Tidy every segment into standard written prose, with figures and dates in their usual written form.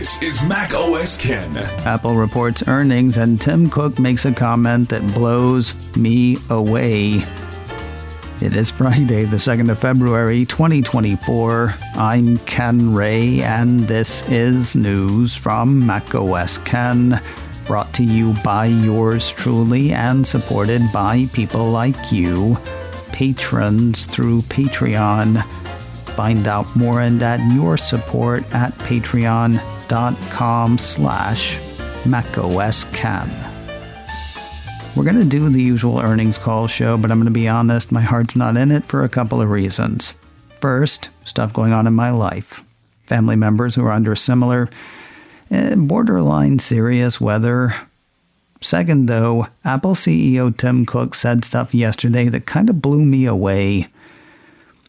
This is Mac OS Ken. Apple reports earnings and Tim Cook makes a comment that blows me away. It is Friday, the 2nd of February, 2024. I'm Ken Ray, and this is news from Mac OS Ken, brought to you by yours truly and supported by people like you, patrons through Patreon. Find out more and add your support at patreon.com/MacOSCan. We're going to do the usual earnings call show, but I'm going to be honest, my heart's not in it for a couple of reasons. First, stuff going on in my life. Family members who are under similar, borderline serious weather. Second, though, Apple CEO Tim Cook said stuff yesterday that kind of blew me away.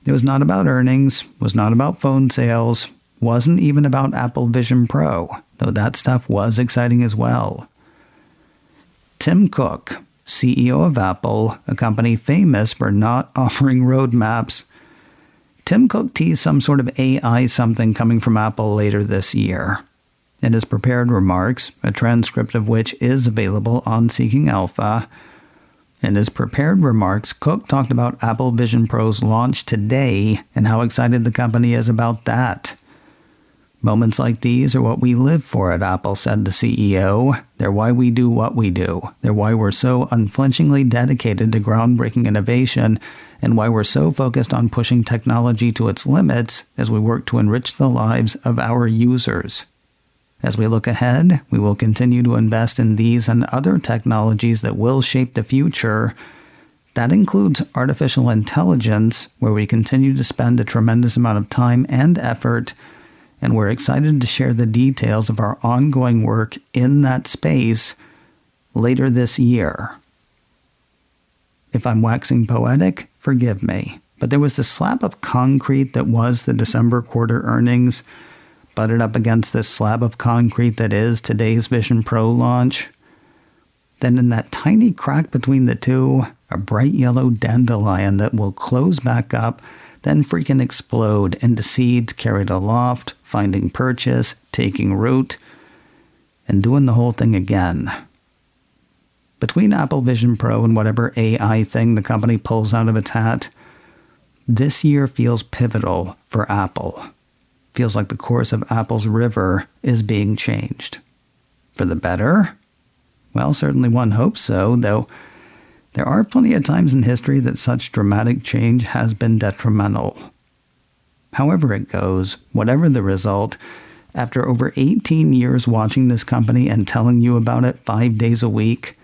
It was not about earnings, was not about phone sales, wasn't even about Apple Vision Pro, though that stuff was exciting as well. Tim Cook, CEO of Apple, a company famous for not offering roadmaps. Tim Cook teased some sort of AI something coming from Apple later this year. In his prepared remarks, a transcript of which is available on Seeking Alpha, in his prepared remarks, Cook talked about Apple Vision Pro's launch today and how excited the company is about that. Moments like these are what we live for at Apple, said the CEO. They're why we do what we do. They're why we're so unflinchingly dedicated to groundbreaking innovation and why we're so focused on pushing technology to its limits as we work to enrich the lives of our users. As we look ahead, we will continue to invest in these and other technologies that will shape the future. That includes artificial intelligence, where we continue to spend a tremendous amount of time and effort, and we're excited to share the details of our ongoing work in that space later this year. If I'm waxing poetic, forgive me, but there was the slab of concrete that was the December quarter earnings, butted up against this slab of concrete that is today's Vision Pro launch. Then in that tiny crack between the two, a bright yellow dandelion that will close back up, then freaking explode into seeds carried aloft, finding purchase, taking root, and doing the whole thing again. Between Apple Vision Pro and whatever AI thing the company pulls out of its hat, this year feels pivotal for Apple. Feels like the course of Apple's river is being changed. For the better? Well, certainly one hopes so, though there are plenty of times in history that such dramatic change has been detrimental. However it goes, whatever the result, after over 18 years watching this company and telling you about it 5 days a week,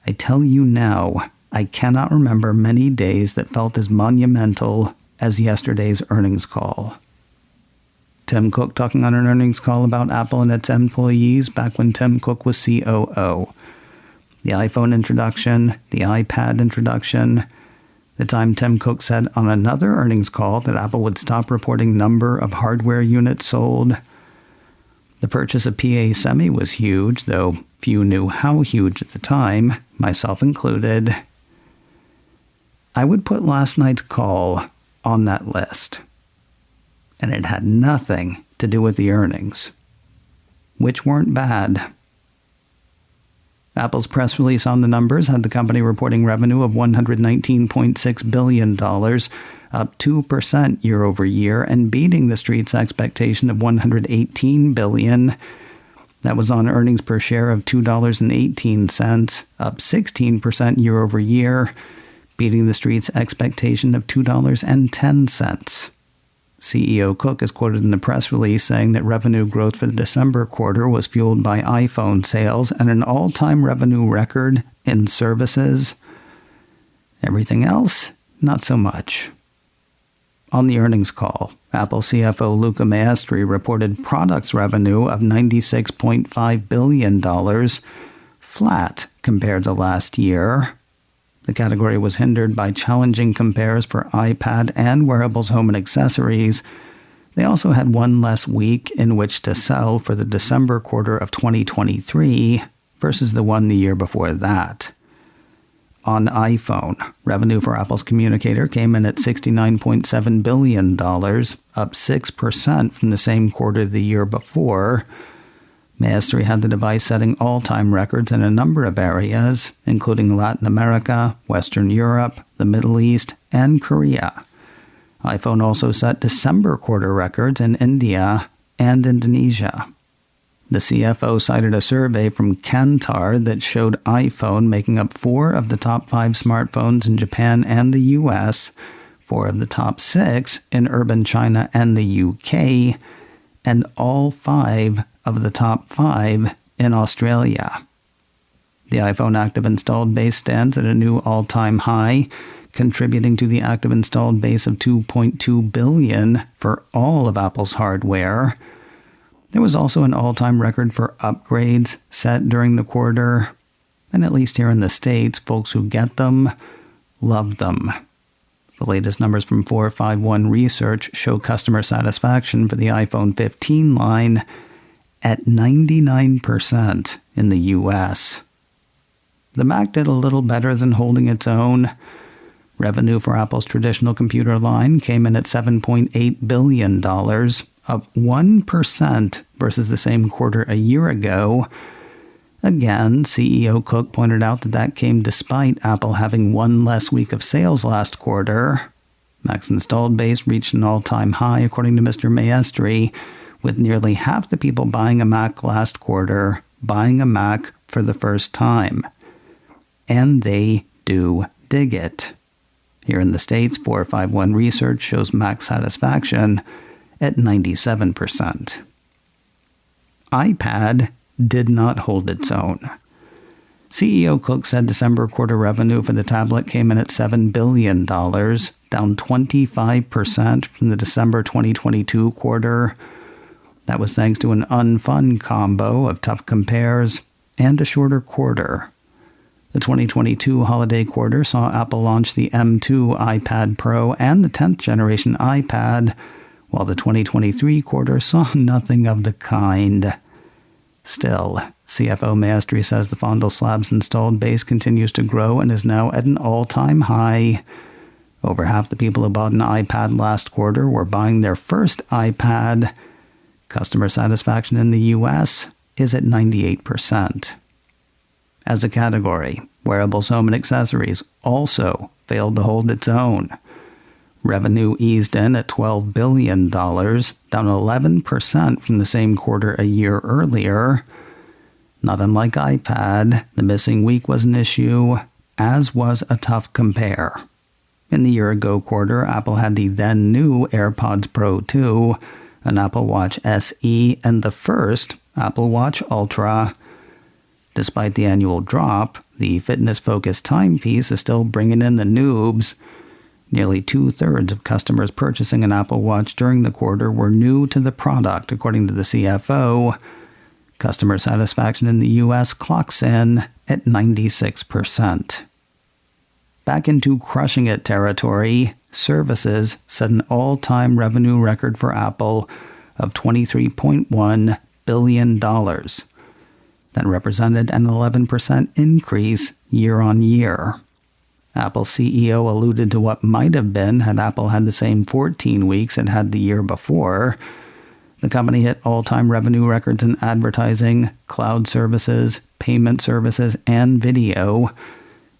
I tell you now, I cannot remember many days that felt as monumental as yesterday's earnings call. Tim Cook talking on an earnings call about Apple and its employees back when Tim Cook was COO. The iPhone introduction, the iPad introduction, the time Tim Cook said on another earnings call that Apple would stop reporting number of hardware units sold. The purchase of PA Semi was huge, though few knew how huge at the time, myself included. I would put last night's call on that list. And it had nothing to do with the earnings, which weren't bad. Apple's press release on the numbers had the company reporting revenue of $119.6 billion, up 2% year over year, and beating the street's expectation of $118 billion. That was on earnings per share of $2.18, up 16% year over year, beating the street's expectation of $2.10. CEO Cook is quoted in the press release saying that revenue growth for the December quarter was fueled by iPhone sales and an all-time revenue record in services. Everything else, not so much. On the earnings call, Apple CFO Luca Maestri reported products revenue of $96.5 billion, flat compared to last year. The category was hindered by challenging compares for iPad and wearables, home, and accessories. They also had one less week in which to sell for the December quarter of 2023 versus the one the year before that. on iPhone. Revenue for Apple's communicator came in at $69.7 billion, up 6% from the same quarter the year before. Mastery had the device setting all-time records in a number of areas, including Latin America, Western Europe, the Middle East, and Korea. iPhone also set December quarter records in India and Indonesia. The CFO cited a survey from Kantar that showed iPhone making up 4 of the top 5 smartphones in Japan and the US, 4 of the top 6 in urban China and the UK, and all 5 of the top 5 in Australia. The iPhone active installed base stands at a new all-time high, contributing to the active installed base of 2.2 billion for all of Apple's hardware. There was also an all-time record for upgrades set during the quarter, and at least here in the States, folks who get them love them. The latest numbers from Q1FY24 research show customer satisfaction for the iPhone 15 line at 99% in the US. The Mac did a little better than holding its own. Revenue for Apple's traditional computer line came in at $7.8 billion, up 1% versus the same quarter a year ago. Again, CEO Cook pointed out that came despite Apple having one less week of sales last quarter. Mac's installed base reached an all-time high, according to Mr. Maestri, with nearly half the people buying a Mac last quarter buying a Mac for the first time. And they do dig it. Here in the States, Q1FY24 research shows Mac satisfaction at 97%. iPad did not hold its own. CEO Cook said December quarter revenue for the tablet came in at $7 billion, down 25% from the December 2022 quarter. That was thanks to an unfun combo of tough compares and a shorter quarter. The 2022 holiday quarter saw Apple launch the M2 iPad Pro and the 10th generation iPad, while the 2023 quarter saw nothing of the kind. Still, CFO Maestri says the Fondle Slab's installed base continues to grow and is now at an all-time high. Over half the people who bought an iPad last quarter were buying their first iPad. Customer satisfaction in the US is at 98%. As a category, wearables, home, and accessories also failed to hold its own. Revenue eased in at $12 billion, down 11% from the same quarter a year earlier. Not unlike iPad, the missing week was an issue, as was a tough compare. In the year-ago quarter, Apple had the then-new AirPods Pro 2, an Apple Watch SE, and the first Apple Watch Ultra. Despite the annual drop, the fitness-focused timepiece is still bringing in the noobs. Nearly 2/3 of customers purchasing an Apple Watch during the quarter were new to the product, according to the CFO. Customer satisfaction in the U.S. clocks in at 96%. Back into crushing it territory, services set an all-time revenue record for Apple of $23.1 billion. That represented an 11% increase year-on-year. Apple CEO alluded to what might have been had Apple had the same 14 weeks it had the year before. The company hit all-time revenue records in advertising, cloud services, payment services, and video.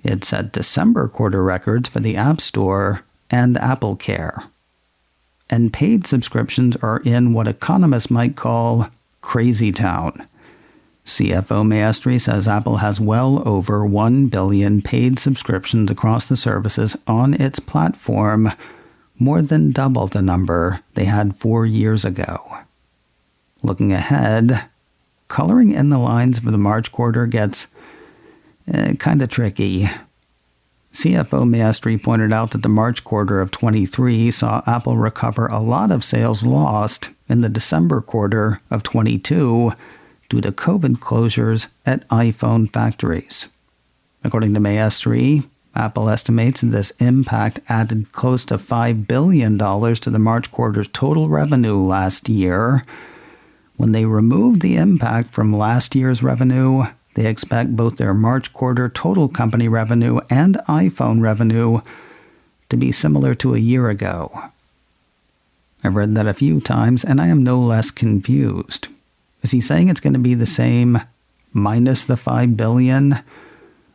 It set December quarter records for the App Store and Apple Care. And paid subscriptions are in what economists might call crazy town. CFO Maestri says Apple has well over 1 billion paid subscriptions across the services on its platform, more than double the number they had 4 years ago. Looking ahead, coloring in the lines for the March quarter gets kind of tricky. CFO Maestri pointed out that the March quarter of 23 saw Apple recover a lot of sales lost in the December quarter of 22 due to COVID closures at iPhone factories. According to Maestri, Apple estimates this impact added close to $5 billion to the March quarter's total revenue last year. When they removed the impact from last year's revenue, they expect both their March quarter total company revenue and iPhone revenue to be similar to a year ago. I've read that a few times, and I am no less confused. Is he saying it's going to be the same minus the $5 billion,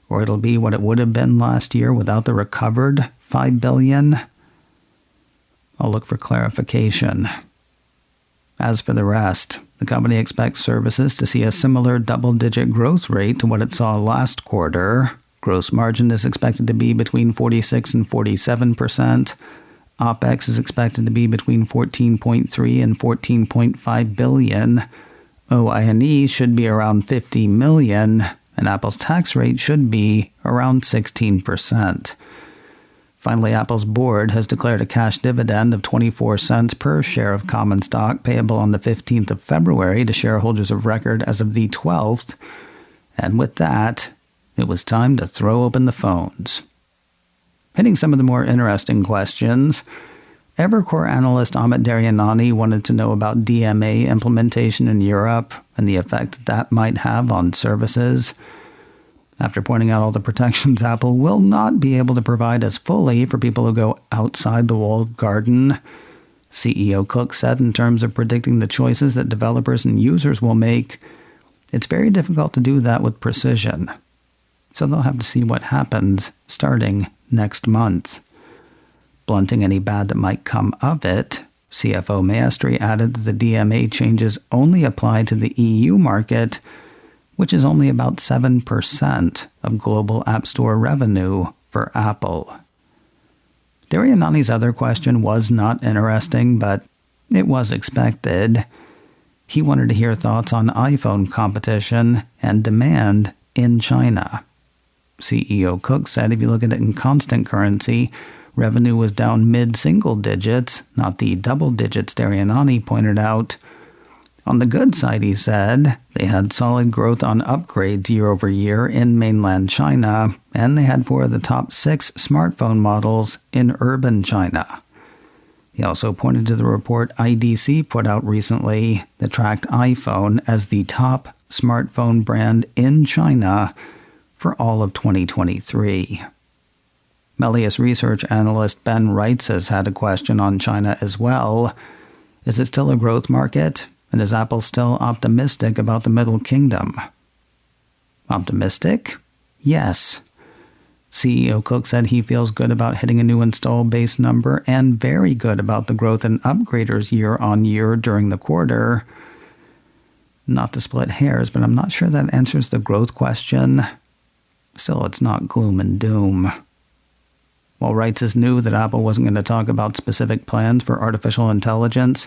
or it'll be what it would have been last year without the recovered $5 billion? I'll look for clarification. As for the rest, the company expects services to see a similar double-digit growth rate to what it saw last quarter. Gross margin is expected to be between 46% and 47%. OPEX is expected to be between 14.3 and 14.5 billion. OI&E should be around 50 million, and Apple's tax rate should be around 16%. Finally, Apple's board has declared a cash dividend of 24 cents per share of common stock payable on the 15th of February to shareholders of record as of the 12th. And with that, it was time to throw open the phones. Hitting some of the more interesting questions, Evercore analyst Amit Daryanani wanted to know about DMA implementation in Europe and the effect that might have on services. After pointing out all the protections Apple will not be able to provide as fully for people who go outside the walled garden, CEO Cook said in terms of predicting the choices that developers and users will make, it's very difficult to do that with precision. So they'll have to see what happens starting next month. Blunting any bad that might come of it, CFO Maestri added that the DMA changes only apply to the EU market, which is only about 7% of global App Store revenue for Apple. Daryanani's other question was not interesting, but it was expected. He wanted to hear thoughts on iPhone competition and demand in China. CEO Cook said if you look at it in constant currency, revenue was down mid-single digits, not the double digits Daryanani pointed out. On the good side, he said, they had solid growth on upgrades year over year in mainland China, and they had 4 of the top 6 smartphone models in urban China. He also pointed to the report IDC put out recently that tracked iPhone as the top smartphone brand in China for all of 2023. Melius research analyst Ben Reitz has had a question on China as well. Is it still a growth market? And is Apple still optimistic about the Middle Kingdom? Optimistic? Yes. CEO Cook said he feels good about hitting a new install base number and very good about the growth in upgraders year on year during the quarter. Not to split hairs, but I'm not sure that answers the growth question. Still, it's not gloom and doom. While Reitz knew that Apple wasn't going to talk about specific plans for artificial intelligence,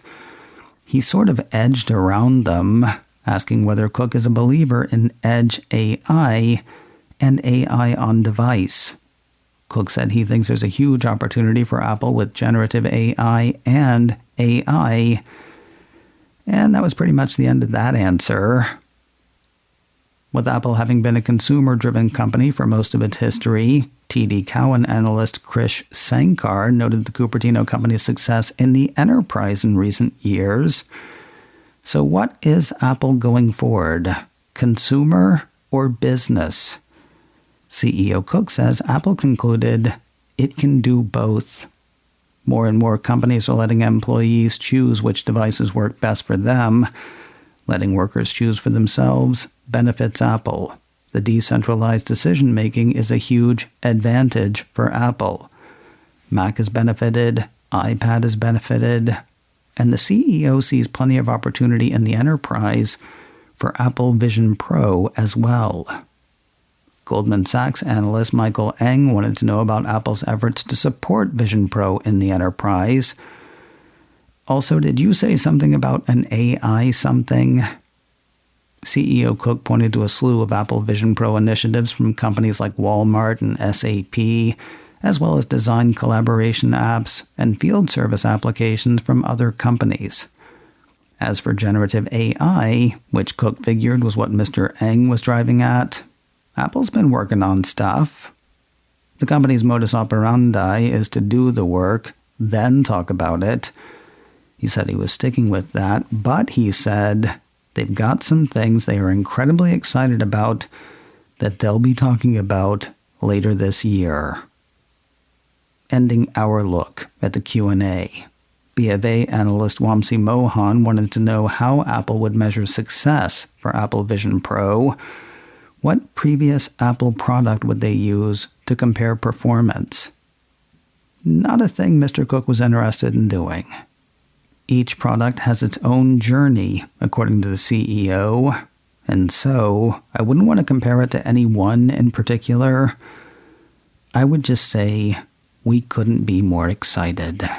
he sort of edged around them, asking whether Cook is a believer in edge AI and AI on device. Cook said he thinks there's a huge opportunity for Apple with generative AI and AI, and that was pretty much the end of that answer. With Apple having been a consumer-driven company for most of its history, TD Cowen analyst Krish Sankar noted the Cupertino company's success in the enterprise in recent years. So what is Apple going forward? Consumer or business? CEO Cook says Apple concluded it can do both. More and more companies are letting employees choose which devices work best for them. Letting workers choose for themselves benefits Apple. The decentralized decision-making is a huge advantage for Apple. Mac has benefited, iPad has benefited, and the CEO sees plenty of opportunity in the enterprise for Apple Vision Pro as well. Goldman Sachs analyst Michael Eng wanted to know about Apple's efforts to support Vision Pro in the enterprise. Also, did you say something about an AI something? CEO Cook pointed to a slew of Apple Vision Pro initiatives from companies like Walmart and SAP, as well as design collaboration apps and field service applications from other companies. As for generative AI, which Cook figured was what Mr. Eng was driving at, Apple's been working on stuff. The company's modus operandi is to do the work, then talk about it. He said he was sticking with that, but he said they've got some things they are incredibly excited about that they'll be talking about later this year. Ending our look at the Q&A, B of A analyst Wamsi Mohan wanted to know how Apple would measure success for Apple Vision Pro. What previous Apple product would they use to compare performance? Not a thing Mr. Cook was interested in doing. Each product has its own journey, according to the CEO, and so I wouldn't want to compare it to any one in particular. I would just say we couldn't be more excited.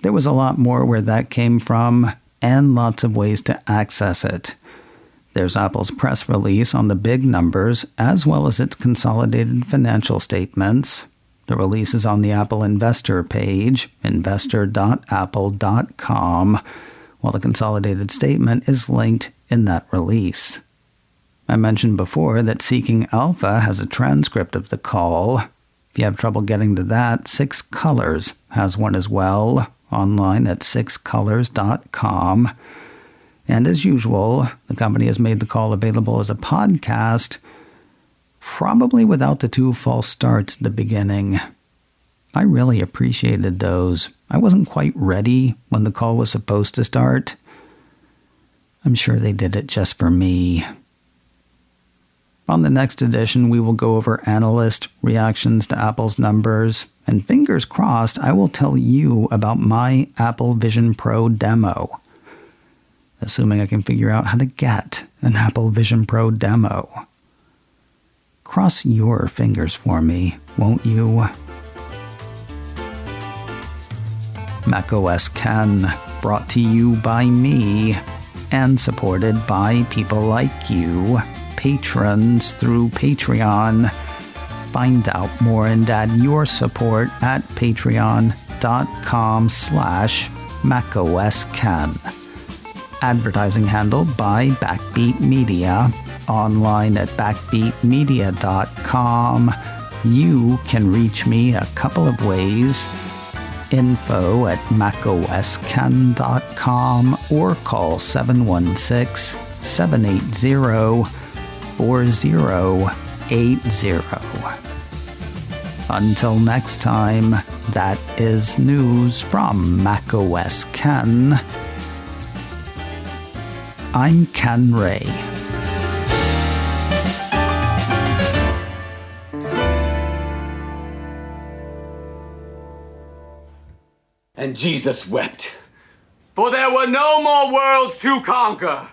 There was a lot more where that came from, and lots of ways to access it. There's Apple's press release on the big numbers, as well as its consolidated financial statements. The release is on the Apple Investor page, investor.apple.com, while the consolidated statement is linked in that release. I mentioned before that Seeking Alpha has a transcript of the call. If you have trouble getting to that, 6 Colors has one as well, online at 6colors.com. And as usual, the company has made the call available as a podcast, probably without the 2 false starts at the beginning. I really appreciated those. I wasn't quite ready when the call was supposed to start. I'm sure they did it just for me. On the next edition, we will go over analyst reactions to Apple's numbers, and fingers crossed, I will tell you about my Apple Vision Pro demo. Assuming I can figure out how to get an Apple Vision Pro demo. Cross your fingers for me, won't you? macOS Ken, brought to you by me, and supported by people like you, patrons through Patreon. Find out more and add your support at patreon.com/macOSKen. Advertising handled by Backbeat Media, online at backbeatmedia.com. You can reach me a couple of ways. Info at macosken.com or call 716-780-4080. Until next time, that is news from macOS Ken. I'm Ken Ray. And Jesus wept, for there were no more worlds to conquer.